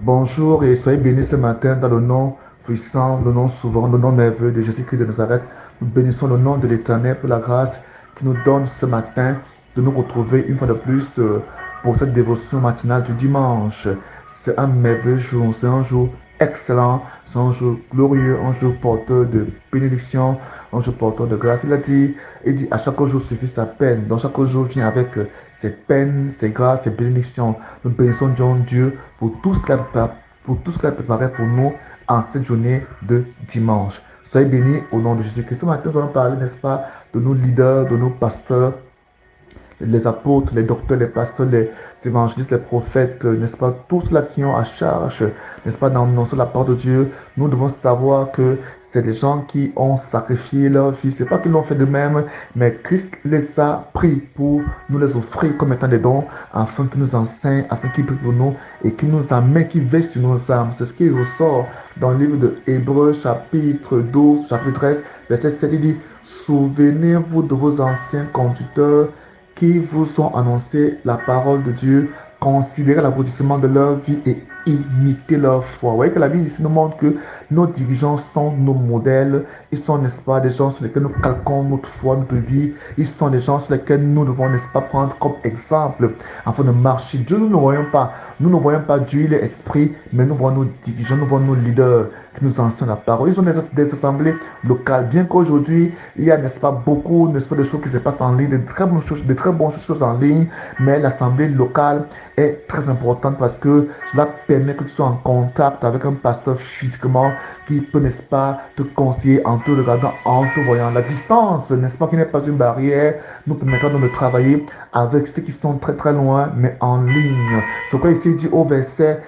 Bonjour et soyez bénis ce matin dans le nom puissant, le nom souverain, le nom merveilleux de Jésus-Christ de Nazareth. Nous bénissons le nom de l'Éternel pour la grâce qui nous donne ce matin de nous retrouver une fois de plus pour cette dévotion matinale du dimanche. C'est un merveilleux jour, c'est un jour excellent, c'est un jour glorieux, un jour porteur de bénédiction, un jour porteur de grâce. Il dit, à chaque jour suffit sa peine. Donc chaque jour vient avec ses peines, ses grâces, ses bénédictions. Nous bénissons Dieu pour tout ce qu'il a préparé pour nous en cette journée de dimanche. Soyez bénis au nom de Jésus-Christ. Ce matin, nous allons parler, n'est-ce pas, de nos leaders, de nos pasteurs, les apôtres, les docteurs, les pasteurs, les évangélistes, les prophètes, n'est-ce pas, tous ceux-là qui ont à charge, n'est-ce pas, d'annoncer la part de Dieu. Nous devons savoir que c'est des gens qui ont sacrifié leur vie. C'est pas qu'ils l'ont fait de même, mais Christ les a pris pour nous les offrir comme étant des dons, afin qu'ils nous enseignent, afin qu'ils prient pour nous et qu'ils nous amènent, qu'ils veillent sur nos âmes. C'est ce qui ressort dans le livre de Hébreux, chapitre 12, chapitre 13, verset 7, il dit, souvenez-vous de vos anciens conducteurs qui vous ont annoncé la parole de Dieu, considérez l'aboutissement de leur vie et imitez leur foi. Vous voyez que la Bible ici nous montre que nos dirigeants sont nos modèles. Ils sont, n'est-ce pas, des gens sur lesquels nous calquons notre foi, notre vie. Ils sont des gens sur lesquels nous devons, n'est-ce pas, prendre comme exemple afin de marcher. Dieu, nous ne voyons pas. Nous ne voyons pas Dieu, il est esprit, mais nous voyons nos dirigeants, nous voyons nos leaders qui nous enseignent la parole. Ils ont des assemblées locales. Bien qu'aujourd'hui, il y a, n'est-ce pas, beaucoup, n'est-ce pas, de choses qui se passent en ligne, de très bonnes choses en ligne, mais l'assemblée locale est très importante parce que cela permet que tu sois en contact avec un pasteur physiquement qui peut, n'est-ce pas, te conseiller en te regardant, en te voyant. La distance, n'est-ce pas, qui n'est pas une barrière, nous permettra donc de travailler avec ceux qui sont très très loin, mais en ligne. C'est quoi ici dit au verset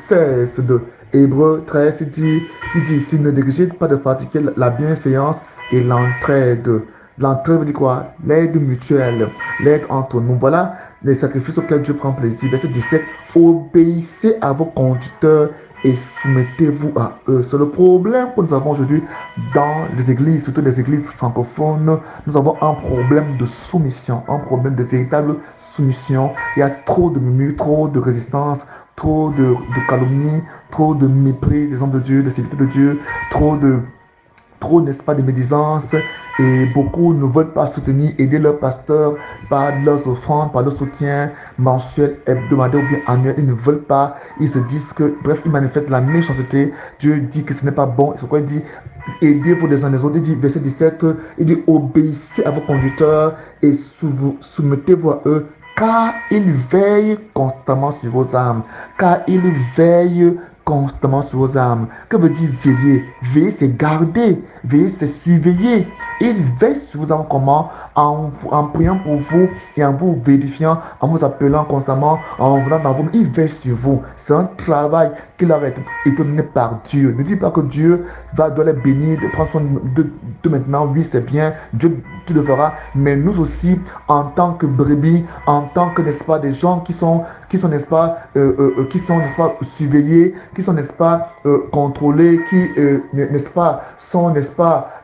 16 de Hébreux 13, il dit ici, ne négligez pas de pratiquer la bienséance et l'entraide. L'entraide veut dire quoi? L'aide mutuelle, l'aide entre nous. Voilà les sacrifices auxquels Dieu prend plaisir. Verset 17, obéissez à vos conducteurs et soumettez-vous à eux. C'est le problème que nous avons aujourd'hui dans les églises, surtout les églises francophones. Nous avons un problème de soumission, un problème de véritable soumission. Il y a trop de murmures, trop de résistance, trop de calomnie, trop de mépris des hommes de Dieu, des serviteurs de Dieu, trop, n'est-ce pas, de médisance, et beaucoup ne veulent pas soutenir, aider leur pasteur par leurs offrandes, par leur soutien mensuel, hebdomadaire ou bien annuel. Ils ne veulent pas, ils se disent que, bref, ils manifestent la méchanceté. Dieu dit que ce n'est pas bon. C'est quoi il dit? Aidez-vous les uns les autres. Il dit, verset 17, il dit, obéissez à vos conducteurs et soumettez-vous à eux, car ils veillent constamment sur vos âmes. Car ils veillent constamment sur vos âmes. Que veut dire veiller? Veiller, c'est garder. Veiller, c'est surveiller. Il veille sur vos âmes comment? En priant pour vous et en vous vérifiant, en vous appelant constamment, en venant dans vous. Il veille sur vous. C'est un travail qui leur est donné par Dieu. Ne dis pas que Dieu doit les bénir, de prendre soin de maintenant. Oui, c'est bien. Dieu le fera. Mais nous aussi, en tant que brebis, en tant que, n'est-ce pas, des gens qui sont, n'est-ce pas, n'est-ce pas, surveillés, qui sont, n'est-ce pas, contrôlés, qui, n'est-ce pas, sont, n'est-ce pas,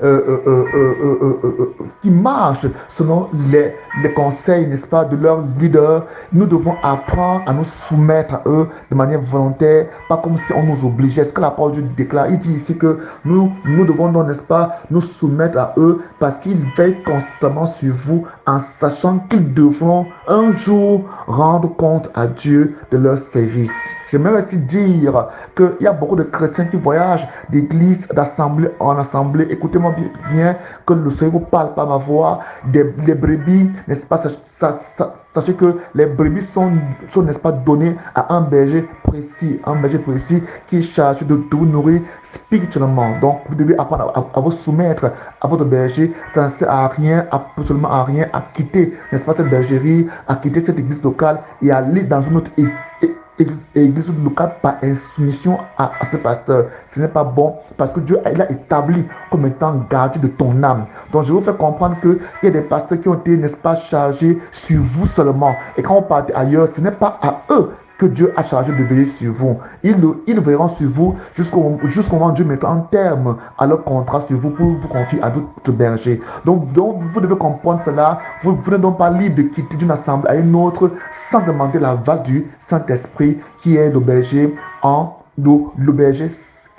qui marchent selon les conseils, n'est-ce pas, de leur leader. Nous devons apprendre à nous soumettre à eux de manière volontaire, pas comme si on nous obligeait. Ce que la parole de Dieu déclare, il dit ici que nous devons donc, n'est-ce pas, nous soumettre à eux parce qu'ils veillent constamment sur vous en sachant qu'ils devront un jour rendre compte à Dieu de leur service. J'aimerais aussi dire qu'il y a beaucoup de chrétiens qui voyagent d'église, d'assemblée en assemblée. Écoutez-moi bien, que le Seigneur vous parle par ma voix. Les brebis, n'est-ce pas, sachez que les brebis sont, n'est-ce pas, données à un berger précis qui est chargé de vous nourrir spirituellement. Donc, vous devez apprendre à vous soumettre à votre berger. Ça ne sert à rien, absolument à rien, à quitter, n'est-ce pas, cette bergerie, à quitter cette église locale et aller dans une autre église locale par insoumission à ce pasteur. Ce n'est pas bon parce que Dieu l'a établi comme étant gardien de ton âme. Donc je vous fais comprendre qu'il y a des pasteurs qui ont été, n'est-ce pas, chargés sur vous seulement. Et quand vous partez ailleurs, ce n'est pas à eux que Dieu a chargé de veiller sur vous. Ils verront sur vous jusqu'au moment où Dieu mettra un terme à leur contrat sur vous pour vous confier à d'autres bergers. Donc, vous devez comprendre cela. Vous n'êtes donc pas libre de quitter d'une assemblée à une autre sans demander l'aval du Saint-Esprit qui est le berger le berger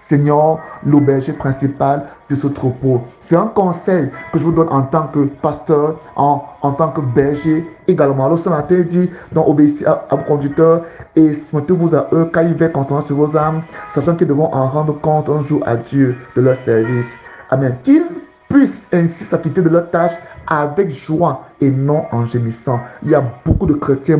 Seigneur, le berger principal de ce troupeau. C'est un conseil que je vous donne en tant que pasteur, en tant que berger également. Alors ce matin, il dit, donc obéissez à vos conducteurs et soumettez-vous à eux car ils veillent constamment sur vos âmes, sachant qu'ils devront en rendre compte un jour à Dieu de leur service. Amen. Qu'ils puissent ainsi s'acquitter de leur tâche avec joie et non en gémissant. Il y a beaucoup de chrétiens,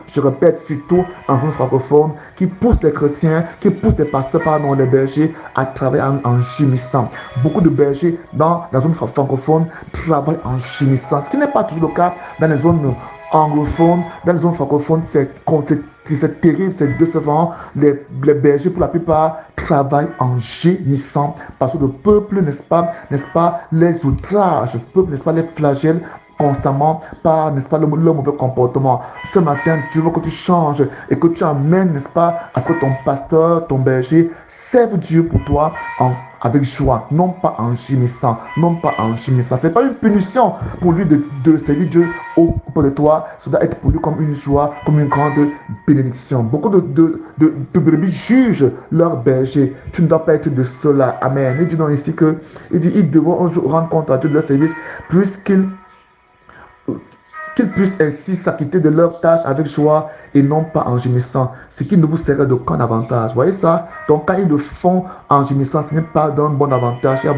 je répète, surtout en zone francophone, qui poussent les chrétiens, qui poussent les pasteurs, pardon, les bergers à travailler en gémissant. Beaucoup de bergers dans la zone francophone travaillent en gémissant, ce qui n'est pas toujours le cas dans les zones anglophones. Dans les zones francophones, c'est terrible, c'est décevant. Les bergers, pour la plupart, travaillent en gémissant parce que le peuple, n'est-ce pas, les outrages, le peuple, n'est-ce pas, les flagelle constamment par, n'est-ce pas, le mauvais comportement. Ce matin, Dieu veut que tu changes et que tu amènes, n'est-ce pas, à ce que ton pasteur, ton berger, serve Dieu pour toi avec joie, non pas en gémissant, non pas en gémissant. Ce n'est pas une punition pour lui de servir Dieu auprès de toi, ça doit être pour lui comme une joie, comme une grande bénédiction. Beaucoup de brebis jugent leur berger. Tu ne dois pas être de cela. Amen. Il dit donc ici ils devront un jour rendre compte à Dieu de leur service, puisqu'ils puissent ainsi s'acquitter de leurs tâches avec joie et non pas en gémissant, ce qui ne vous serait d'aucun avantage. Vous voyez ça? Donc quand ils le font en gémissant, ce n'est pas d'un bon avantage. Il y a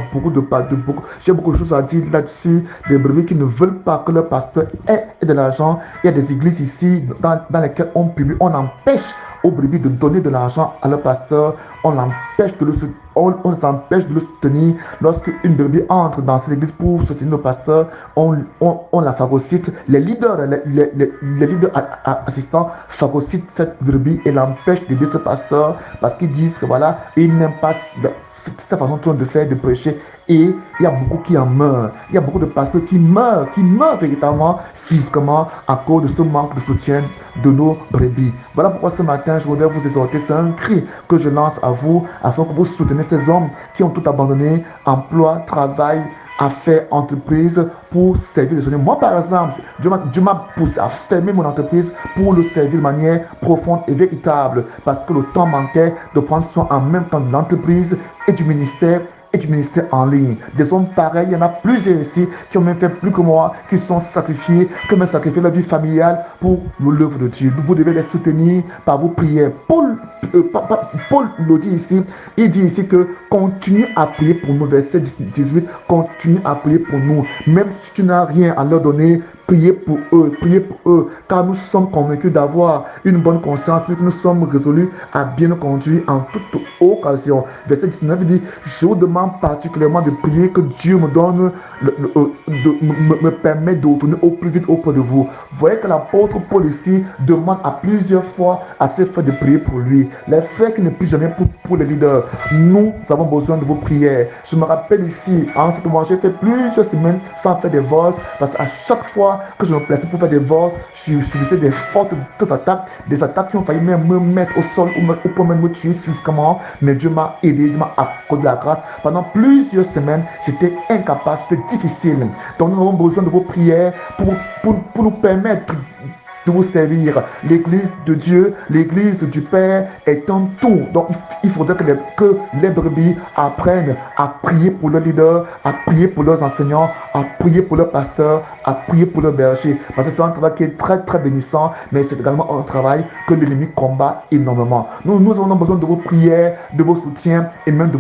j'ai beaucoup de choses à dire là-dessus. Des brebis qui ne veulent pas que leur pasteur ait de l'argent. Il y a des églises ici dans lesquelles on empêche aux brebis de donner de l'argent à leur pasteur. On les empêche de le soutenir. Lorsque une brebis entre dans cette église pour soutenir le pasteur, on la phagocyte. Les leaders assistants phagocytent cette brebis et l'empêchent d'aider ce pasteur parce qu'ils disent que voilà, ils n'aiment pas cette façon de faire, de prêcher. Et il y a beaucoup qui en meurent. Il y a beaucoup de pasteurs qui meurent véritablement, physiquement, à cause de ce manque de soutien de nos brebis. Voilà pourquoi ce matin, je voudrais vous exhorter. C'est un cri que je lance à vous, afin que vous souteniez ces hommes qui ont tout abandonné, emploi, travail, affaires, entreprise, pour servir le Seigneur. Moi, par exemple, Dieu m'a poussé à fermer mon entreprise pour le servir de manière profonde et véritable, parce que le temps manquait de prendre soin en même temps de l'entreprise et du ministère en ligne. Des hommes pareils, il y en a plusieurs ici qui ont même fait plus que moi, qui sont sacrifiés, qui ont même sacrifié leur vie familiale pour l'œuvre de Dieu. Vous devez les soutenir par vos prières. Paul le dit ici, il dit ici que continue à prier pour nous, verset 18, continue à prier pour nous. Même si tu n'as rien à leur donner, priez pour eux, car nous sommes convaincus d'avoir une bonne conscience, puisque nous sommes résolus à bien nous conduire en toute occasion. Verset 19 il dit, je vous demande particulièrement de prier que Dieu me donne, me permet de retourner au plus vite auprès de vous. Vous voyez que l'apôtre Paul ici demande à plusieurs fois à ses frères de prier pour lui. Les frères qui ne prient jamais pour les leaders, nous avons besoin de vos prières. Je me rappelle ici, en ce moment, j'ai fait plusieurs semaines sans faire des vols, parce qu'à chaque fois que je me plaçais pour faire des vols, je subissais des fortes attaques, des attaques qui ont failli même me mettre au sol ou pour même me tuer physiquement. Mais Dieu m'a aidé, Dieu m'a accordé la grâce. Pendant plusieurs semaines, j'étais incapable, c'était difficile. Donc nous avons besoin de vos prières pour nous permettre de vous servir. L'église de Dieu, l'église du Père est un tout. Donc il faudrait que les brebis apprennent à prier pour leurs leaders, à prier pour leurs enseignants, à prier pour leurs pasteurs, à prier pour leurs bergers. Parce que c'est un travail qui est très très bénissant, mais c'est également un travail que l'ennemi combat énormément. Nous avons besoin de vos prières, de vos soutiens et même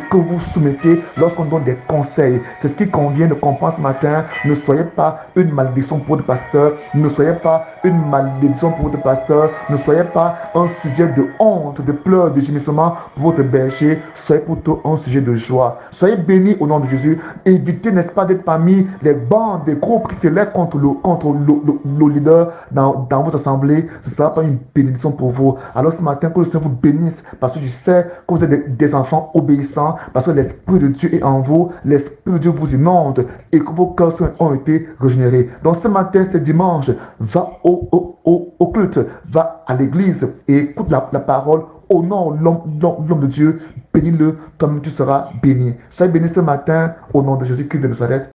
que vous soumettez lorsqu'on donne des conseils. C'est ce qui convient de comprendre ce matin. Ne soyez pas une malédiction pour le pasteur, ne soyez pas une malédiction pour votre pasteur, ne soyez pas un sujet de honte, de pleurs, de gémissement pour votre berger, soyez plutôt un sujet de joie. Soyez bénis au nom de Jésus. Évitez, n'est-ce pas, d'être parmi amis, les bandes, des groupes qui se lèvent contre le leader dans votre assemblée, ce ne sera pas une bénédiction pour vous. Alors ce matin, que le Seigneur vous bénisse, parce que je sais que vous êtes des enfants obéissants, parce que l'Esprit de Dieu est en vous, l'Esprit de Dieu vous inonde, et que vos cœurs ont été régénérés. Donc ce matin, ce dimanche, va au culte, va à l'église et écoute la parole, honore l'homme de Dieu, bénis-le comme tu seras béni. Sois béni ce matin au nom de Jésus-Christ de Nazareth.